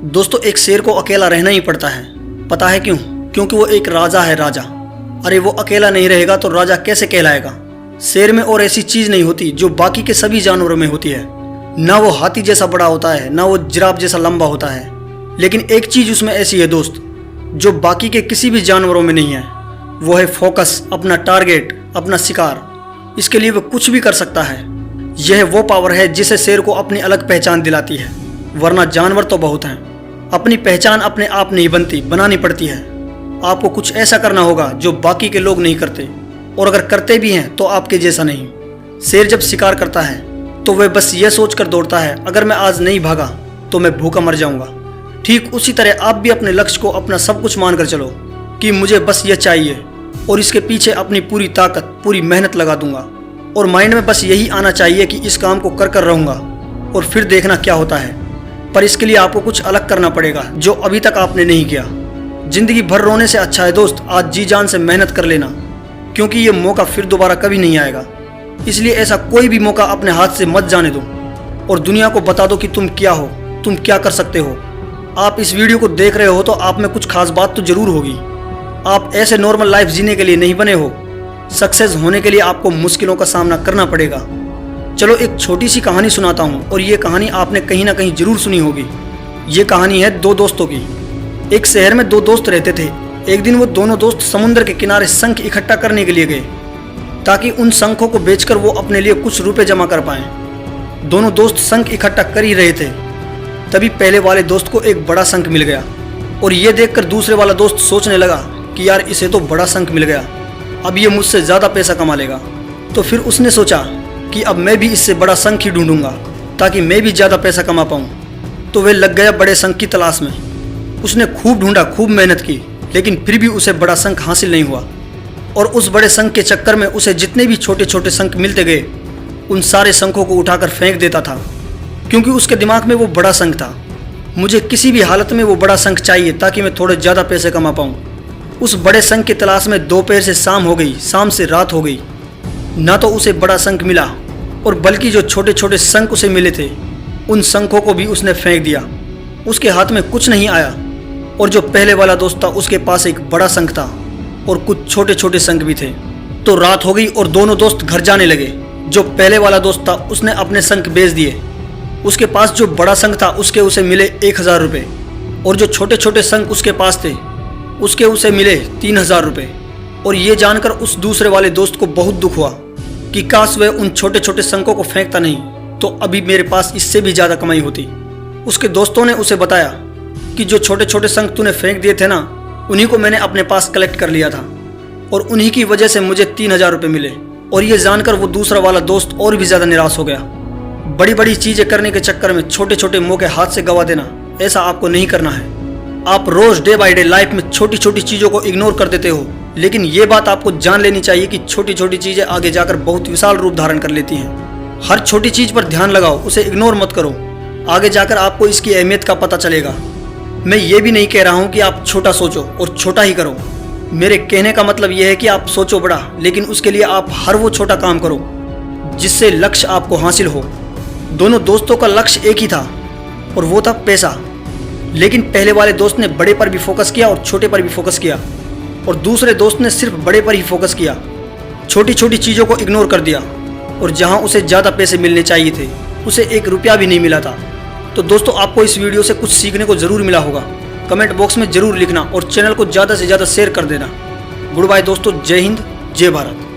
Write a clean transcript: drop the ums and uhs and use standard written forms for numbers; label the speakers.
Speaker 1: दोस्तों, एक शेर को अकेला रहना ही पड़ता है। पता है क्यों? क्योंकि वो एक राजा है, राजा। अरे वो अकेला नहीं रहेगा तो राजा कैसे कहलाएगा? शेर में और ऐसी चीज नहीं होती जो बाकी के सभी जानवरों में होती है। ना वो हाथी जैसा बड़ा होता है, ना वो जिराफ जैसा लंबा होता है, लेकिन एक चीज उसमें ऐसी है दोस्त, जो बाकी के किसी भी जानवरों में नहीं है। वो है फोकस, अपना टारगेट, अपना शिकार। इसके लिए वो कुछ भी कर सकता है। यह वो पावर है जिसे शेर को अपनी अलग पहचान दिलाती है। वरना जानवर तो बहुत हैं, अपनी पहचान अपने आप नहीं बनती, बनानी पड़ती है। आपको कुछ ऐसा करना होगा जो बाकी के लोग नहीं करते, और अगर करते भी हैं तो आपके जैसा नहीं। शेर जब शिकार करता है तो वह बस यह सोचकर दौड़ता है, अगर मैं आज नहीं भागा तो मैं भूखा मर जाऊंगा। ठीक उसी तरह आप भी अपने लक्ष्य को अपना सब कुछ मानकर चलो कि मुझे बस यह चाहिए, और इसके पीछे अपनी पूरी ताकत, पूरी मेहनत लगा दूंगा। और माइंड में बस यही आना चाहिए कि इस काम को कर कर रहूंगा, और फिर देखना क्या होता है। पर इसके लिए आपको कुछ अलग करना पड़ेगा जो अभी तक आपने नहीं किया। जिंदगी भर रोने से अच्छा है दोस्त, आज जी जान से मेहनत कर लेना, क्योंकि ये मौका फिर दोबारा कभी नहीं आएगा। इसलिए ऐसा कोई भी मौका अपने हाथ से मत जाने दो, और दुनिया को बता दो कि तुम क्या हो, तुम क्या कर सकते हो। आप इस वीडियो को देख रहे हो तो आप में कुछ खास बात तो जरूर होगी। आप ऐसे नॉर्मल लाइफ जीने के लिए नहीं बने हो। सक्सेस होने के लिए आपको मुश्किलों का सामना करना पड़ेगा। चलो एक छोटी सी कहानी सुनाता हूँ, और ये कहानी आपने कहीं ना कहीं जरूर सुनी होगी। ये कहानी है दो दोस्तों की। एक शहर में दो दोस्त रहते थे। एक दिन वो दोनों दोस्त समुद्र के किनारे शंख इकट्ठा करने के लिए गए, ताकि उन शंखों को बेचकर वो अपने लिए कुछ रुपए जमा कर पाएं। दोनों दोस्त शंख इकट्ठा कर ही रहे थे, तभी पहले वाले दोस्त को एक बड़ा शंख मिल गया। और ये देखकर दूसरे वाला दोस्त सोचने लगा कि यार इसे तो बड़ा शंख मिल गया, अब ये मुझसे ज़्यादा पैसा कमा लेगा। तो फिर उसने सोचा कि अब मैं भी इससे बड़ा शंख ही ढूंढूंगा, ताकि मैं भी ज़्यादा पैसा कमा पाऊँ। तो वह लग गया बड़े शंख की तलाश में। उसने खूब ढूंढा, खूब मेहनत की, लेकिन फिर भी उसे बड़ा शंख हासिल नहीं हुआ। और उस बड़े शंख के चक्कर में उसे जितने भी छोटे छोटे शंख मिलते गए, उन सारे शंखों को उठाकर फेंक देता था, क्योंकि उसके दिमाग में वो बड़ा शंख था। मुझे किसी भी हालत में वो बड़ा शंख चाहिए, ताकि मैं थोड़े ज़्यादा पैसे कमा पाऊँ। उस बड़े शंख की तलाश में दोपहर से शाम हो गई, शाम से रात हो गई, ना तो उसे बड़ा शंख मिला, और बल्कि जो छोटे छोटे शंख उसे मिले थे, उन शंखों को भी उसने फेंक दिया। उसके हाथ में कुछ नहीं आया। और जो पहले वाला दोस्त था उसके पास एक बड़ा शंख था, और कुछ छोटे छोटे शंख भी थे। तो रात हो गई और दोनों दोस्त घर जाने लगे। जो पहले वाला दोस्त था उसने अपने शंख बेच दिए। उसके पास जो बड़ा शंख था उसके उसे मिले 1000 रुपये, और जो छोटे छोटे शंख उसके पास थे उसके उसे मिले 3000 रुपये। और ये जानकर उस दूसरे वाले दोस्त को बहुत दुख हुआ कि काश वह उन छोटे छोटे शंखों को फेंकता नहीं, तो अभी मेरे पास इससे भी ज़्यादा कमाई होती। उसके दोस्तों ने उसे बताया कि जो छोटे छोटे शंख तूने फेंक दिए थे ना, उन्हीं को मैंने अपने पास कलेक्ट कर लिया था, और उन्हीं की वजह से मुझे 3000 रुपये मिले। और ये जानकर वो दूसरा वाला दोस्त और भी ज़्यादा निराश हो गया। बड़ी बड़ी चीज़ें करने के चक्कर में छोटे छोटे मौके हाथ से गवा देना, ऐसा आपको नहीं करना है। आप रोज़ डे बाय डे लाइफ में छोटी छोटी चीज़ों को इग्नोर कर देते हो, लेकिन ये बात आपको जान लेनी चाहिए कि छोटी छोटी चीज़ें आगे जाकर बहुत विशाल रूप धारण कर लेती हैं। हर छोटी चीज़ पर ध्यान लगाओ, उसे इग्नोर मत करो। आगे जाकर आपको इसकी अहमियत का पता चलेगा। मैं ये भी नहीं कह रहा हूँ कि आप छोटा सोचो और छोटा ही करो। मेरे कहने का मतलब यह है कि आप सोचो बड़ा, लेकिन उसके लिए आप हर वो छोटा काम करो जिससे लक्ष्य आपको हासिल हो। दोनों दोस्तों का लक्ष्य एक ही था, और वो था पैसा। लेकिन पहले वाले दोस्त ने बड़े पर भी फोकस किया और छोटे पर भी फोकस किया, और दूसरे दोस्त ने सिर्फ बड़े पर ही फोकस किया, छोटी छोटी चीज़ों को इग्नोर कर दिया। और जहाँ उसे ज़्यादा पैसे मिलने चाहिए थे, उसे 1 रुपया भी नहीं मिला था। तो दोस्तों, आपको इस वीडियो से कुछ सीखने को ज़रूर मिला होगा। कमेंट बॉक्स में ज़रूर लिखना, और चैनल को ज़्यादा से ज़्यादा शेयर कर देना। गुड बाय दोस्तों, जय हिंद, जय भारत।